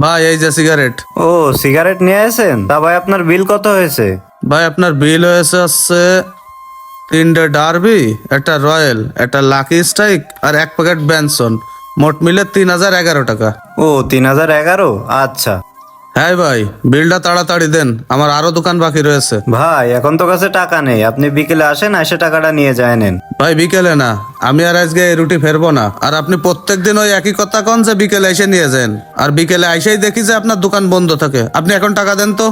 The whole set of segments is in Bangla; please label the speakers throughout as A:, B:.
A: ভাই এই যে সিগারেট।
B: ও, সিগারেট নিয়ে আসেন? তা ভাই আপনার বিল কত হয়েছে?
A: ভাই আপনার বিল হয়েছে হচ্ছে 3টে ডার্বি, একটা রয়্যাল, একটা লাকি স্ট্রাইক আর 1 প্যাকেট বেনসন, মোট মিলে 3011 টাকা।
B: ও, 3011। আচ্ছা
A: হ্যাঁ ভাই, বিলটা তাড়াতাড়ি দেন, আমার আরো দোকান বাকি রয়েছে।
B: ভাই, এখন তো কাছে টাকা নেই, আপনি বিকেলে আসেন, এসে টাকাটা নিয়ে যায় নেন।
A: ভাই বিকেলে না, আমি আর আজকে এই রুটি ফেরবো না। আর আপনি প্রত্যেকদিন ওই একই কথা কন যে বিকেলে এসে নিয়ে যান, আর বিকেলে এসেই দেখি যে আপনার দোকান বন্ধ থাকে। আপনি এখন টাকা দেন তো।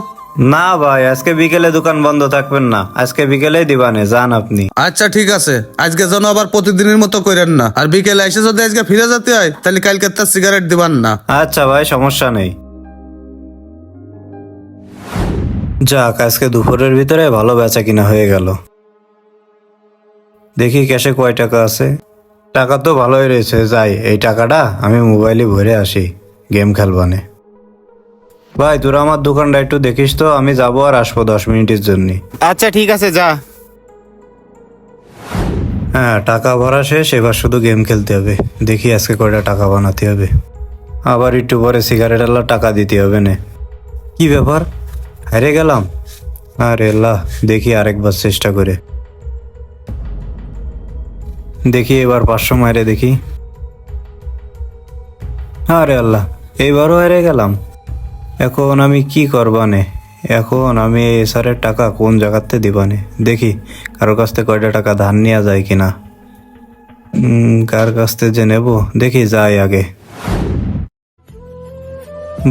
B: না ভাই, আজকে বিকেলে দোকান বন্ধ থাকবেন না, আজকে বিকেলেই দিবানে, যান আপনি।
A: আচ্ছা ঠিক আছে, আজকে যেন আবার প্রতিদিনের মতো করেন না। আর বিকেলে এসে যদি আজকে ফিরে যেতে হয় তাহলে কালকে তার সিগারেট দিবান না।
B: আচ্ছা ভাই, সমস্যা নেই। যাক, আজকে দুপুরের ভিতরে ভালো বেচা কিনা হয়ে গেল। দেখি ক্যাশে কয় টাকা আছে। টাকা তো ভালোই রয়েছে, যাই এই টাকাটা আমি মোবাইলে ভরে আসি, গেম খেলবানে। ভাই তোরা আমার দোকানটা একটু দেখিস তো, আমি যাবো আর আসবো 10 মিনিটের জন্য।
C: আচ্ছা ঠিক আছে, যা।
B: হ্যাঁ, টাকা ভরা শেষ, এবার শুধু গেম খেলতে হবে। দেখি আজকে কয়টা টাকা বানাতে হবে। আবার একটু পরে সিগারেট আল্লাহ টাকা দিতে হবে না। কি ব্যাপার, হেরে গেলাম? আরে আল্লাহ, দেখি আরেকবার চেষ্টা করে দেখি, এবার 500 মারে দেখি। আরে আল্লাহ, এইবারও হেরে গেলাম। এখন আমি কি করবানে? এখন আমি এই স্যারের টাকা কোন জায়গাতে দিবানে? দেখি কারো কাছ থেকে কয়টা টাকা ধার নেওয়া যায় কিনা। কার কাছ থেকে যে নেবো, দেখি যাই আগে।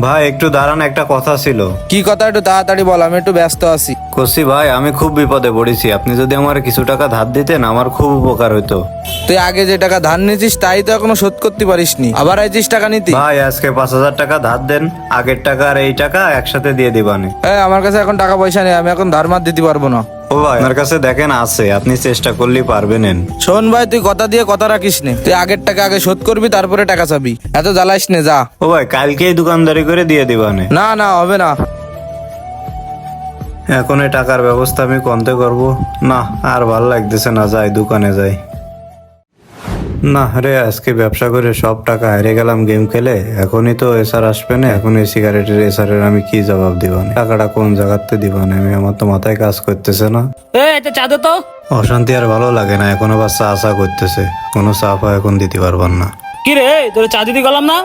B: ভাই একটু দাঁড়ান, একটা কথা ছিল।
C: কি কথা, একটু তাড়াতাড়ি বল, আমি একটু ব্যস্ত আছি।
B: কসি ভাই, আমি খুব বিপদে পড়েছি, আপনি যদি আমার কিছু টাকা ধার দিতেন আমার খুব উপকার হতো।
C: তুই আগে যে টাকা ধার নিয়েছিস তাই তো এখনো শোধ করতে পারিসনি, আবার আইছিস টাকা নিতি?
B: ভাই আজকে 5,000 টাকা ধার দেন, আগের টাকা আর এই টাকা একসাথে দিয়ে দিবানে।
C: আমার কাছে এখন টাকা পয়সা নেই, আমি এখন ধার মার দিতে পারবো না।
B: ও ভাই, আপনার কাছে দেখেন আছে, আপনি চেষ্টা করলেই পারবেন।
C: শোন ভাই, তুই কথা দিয়ে কথা রাখিস নে, তুই আগের টাকা আগে শোধ করবি, তারপরে টাকা চাবি। এত জ্বালাইস নে, যা।
B: ও ভাই, কালকেই দোকানদারি করে দিয়ে দিবানে।
C: না না, হবে না।
B: এখন এই টাকার ব্যবস্থা আমি কোনতে করব? না, আর ভাল লাগতেছে না, যাই দোকানে যাই। না রে, আজকে ব্যবসা করে সব টাকা হেরে গেলাম গেম খেলে। এখনই তো এসার আসবে না, এখন এই সিগারেটের এসারের আমি কি জবাব দিবানে? টাকাটা কোন জায়গাতে দিবানে আমি? আমার তো মাথায় কাজ করতেছে না।
D: এটা চা দে তো।
B: অশান্তি আর ভালো লাগে না, এখন আবার চা চা করতেছে। কোনো চা পা এখন দিতে পারবার না।
D: কি রে, তোর চা দিতে গেলাম না?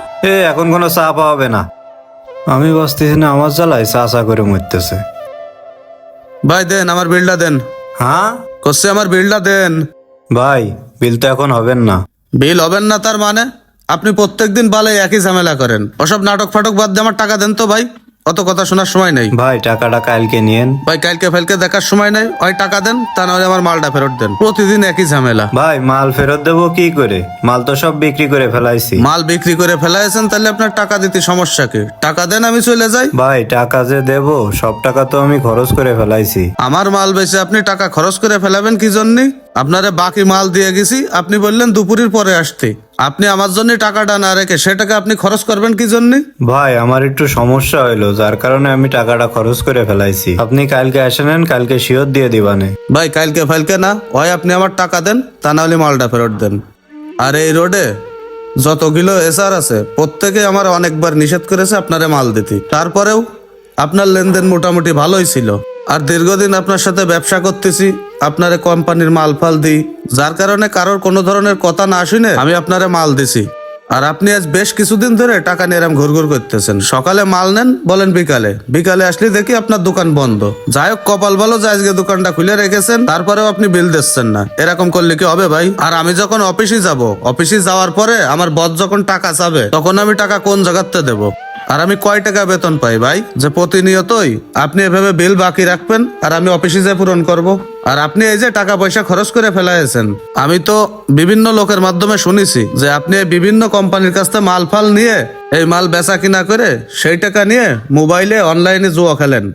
B: এখন কোনো চা পাওয়াবে না। আমি বসতেছি না, আমার জ্বালায় চা চা করে মরতেছে।
A: ভাই দেন, আমার বিলটা দেন।
B: হ্যাঁ
A: কচ্ছে আমার বিলটা দেন।
B: ভাই, বিল তো এখন হবেন না।
A: বিল হবেন না তার মানে? আপনি প্রত্যেকদিন বালে একই ঝামেলা করেন। ওসব নাটক ফাটক বাদ দিয়ে আমার টাকা দেন তো ভাই, অত কথা শোনার সময় নেই।
B: ভাই টাকাটা কালকে নিয়েন।
A: ভাই কালকে ফালকে দেখার সময় নেই, ওই টাকা দেন, তা নাহলে আমার মালটা ফেরত দেন। প্রতিদিন একই ঝামেলা।
B: ভাই মাল ফেরত দেবো কি করে? মাল তো সব বিক্রি করে ফেলাইছি।
A: মাল বিক্রি করে ফেলাইছেন, তাহলে আপনার টাকা দিতে সমস্যা কি? টাকা দেন, আমি চলে যাই।
B: ভাই টাকা যে দেবো, সব টাকা তো আমি খরচ করে ফেলাইছি।
A: আমার মাল বেচে আপনি টাকা খরচ করে ফেলাবেন কি জন্যে? আপনারে বাকি মাল দিয়ে গেছি, আপনি বললেন দুপুরের পরে আসতে। আপনি আমার জন্য টাকাটা না রেখে সেটাকে আপনি খরচ করবেন কি জন্যে?
B: ভাই আমার একটু সমস্যা হইলো, যার কারণে আমি টাকাটা খরচ করে ফেলাইছি। আপনি কালকে আসে নেন, কালকে শিওর দিয়ে দিবানে।
A: ভাই কালকে ফালকে না হয়, আপনি আমার টাকা দেন, তা নাহলে মালটা ফেরত দেন। আর এই রোডে যতগুলো এসআর আছে প্রত্যেকে আমার অনেকবার নিষেধ করেছে আপনারে মাল দিতে, তারপরেও আপনার লেনদেন মোটামুটি ভালোই ছিল। আর দীর্ঘদিন আপনার সাথে ব্যবসা করতেছি, আপনারে কোম্পানির মাল ফাল দিই, যার কারণে কারোর কোনো ধরনের কথা না শুনে আমি আপনারে মাল দিছি। আর আপনি আজ বেশ কিছুদিন ধরে টাকা নিয়ে এরম ঘুরঘুর করতেছেন। সকালে মাল নেন বলেন বিকালে, বিকালে আসলে দেখি আপনার দোকান বন্ধ। যাই হোক, কপাল ভালো যে আজকে দোকানটা খুলে রেখেছেন, তারপরেও আপনি বিল দিচ্ছেন না। এরকম করলে কি হবে ভাই? আর আমি যখন অফিসে যাব, অফিসে যাওয়ার পরে আমার বস যখন টাকা চাবে, তখন আমি টাকা কোন জায়গাতে দেবো? আর আমি কয় টাকা বেতন পাই ভাই, যে প্রতিনিয়তই আপনি এভাবে বিল বাকি রাখবেন আর আমি অফিসে যেয়ে পূরণ করব? আর আপনি এই যে টাকা পয়সা খরচ করে ফেলাইছেন, আমি তো বিভিন্ন লোকের মাধ্যমে শুনেছি যে আপনি বিভিন্ন কোম্পানির কাছ থেকে মাল ফাল নিয়ে এই মাল বেচা কিনা করে সেই টাকা নিয়ে মোবাইলে অনলাইনে জুয়া খেলেন।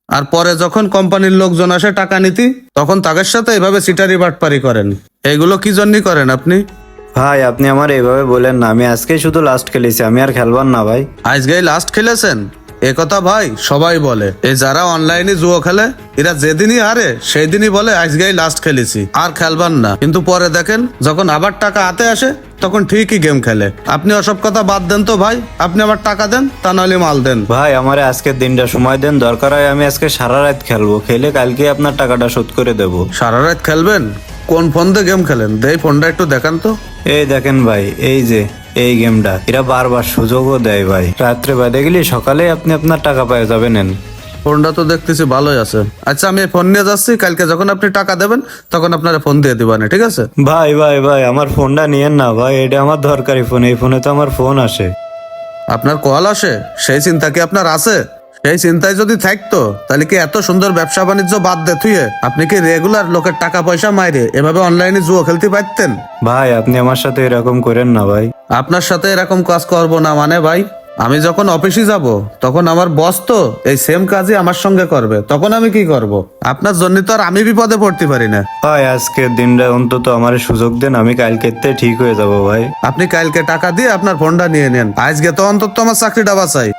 A: আর পরে যখন কোম্পানির লোকজন আসে টাকা নিতে, তখন তাদের সাথে এভাবে চিটারি বাটপারি করেন। এগুলো কি জন্য করেন আপনি?
B: ভাই আপনি আমার এইভাবে বলেন না, আমি আজকে শুধু লাস্ট খেলেছি, আমি আর খেলবার না ভাই।
A: আজকেই লাস্ট খেলেছেন এ কথা ভাই সবাই বলে। এই যারা অনলাইনে জুয়া খেলে এরা যেদিনই হারে সেই দিনই বলে আজকেই লাস্ট খেলেছি, আর খেলবার না। কিন্তু পরে দেখেন যখন আবার টাকা হাতে আসে তখন ঠিকই গেম খেলে। আপনি ওসব কথা বাদ দেন তো ভাই, আপনি আমার টাকা দেন, তা নাহলে মাল দেন।
B: ভাই আমারে আজকের দিনটা সময় দেন, দরকার হয় আমি আজকে সারা রাত খেলবো, খেলে কালকে আপনার টাকাটা শোধ করে দেবো।
A: সারা রাত খেলবেন? কোন ফোন দিয়ে গেম খেলেন? দেই ফোনটা একটু দেখান তো।
B: এই দেখেন ভাই, এই যে এই গেমটা, এরা বারবার সুযোগও দেয় ভাই। রাত্রে বাদে গেলে সকালে আপনি আপনার টাকা পেয়ে যাবেন। নেন।
A: ফোনটা তো দেখতেছি ভালোই আছে। আচ্ছা আমি এই ফোন নিয়ে যাচ্ছি, কালকে যখন আপনি টাকা দেবেন তখন আপনারা ফোন দিয়ে দিবেন, ঠিক আছে?
B: ভাই ভাই ভাই আমার ফোনটা নিয়েন না ভাই, এটা আমার দরকারি ফোন, এই ফোনে তো আমার ফোন আসে।
A: আপনার কল আসে? সেই চিন্তা কি আপনার আছে? সেই চিন্তায় যদি থাকতো তাহলে কি এত সুন্দর ব্যবসা বাণিজ্য বাদ দে থুয়ে আপনি কি রেগুলার লোকের টাকা পয়সা মাইরে এভাবে অনলাইনে জুয়া খেলতে পারতেন?
B: ভাই আপনি আমার সাথে এরকম করেন না ভাই।
A: আপনার সাথে এরকম কাজ করব না মানে ভাই? আমি যখন অফিসে যাব তখন আমার বস তো এই সেম কাজই আমার সঙ্গে করবে, তখন আমি কি করব? আপনার জন্য তো আর আমি বিপদে পড়তে পারি না।
B: ভাই আজকের দিনটা অন্তত আমার সুযোগ দেন, আমি কালকে ঠিক হয়ে যাব ভাই।
A: আপনি কালকে টাকা দিয়ে আপনার ফোনটা নিয়ে নেন, আজকে তো অন্তত আমার চাকরিটা বাঁচাই।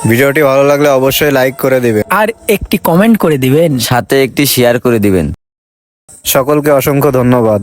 B: ভিডিওটি ভালো লাগলে অবশ্যই লাইক করে দিবেন,
E: আর একটি কমেন্ট করে দিবেন।
F: সাথে একটি শেয়ার করে দিবেন।
B: সকলকে অসংখ্য ধন্যবাদ।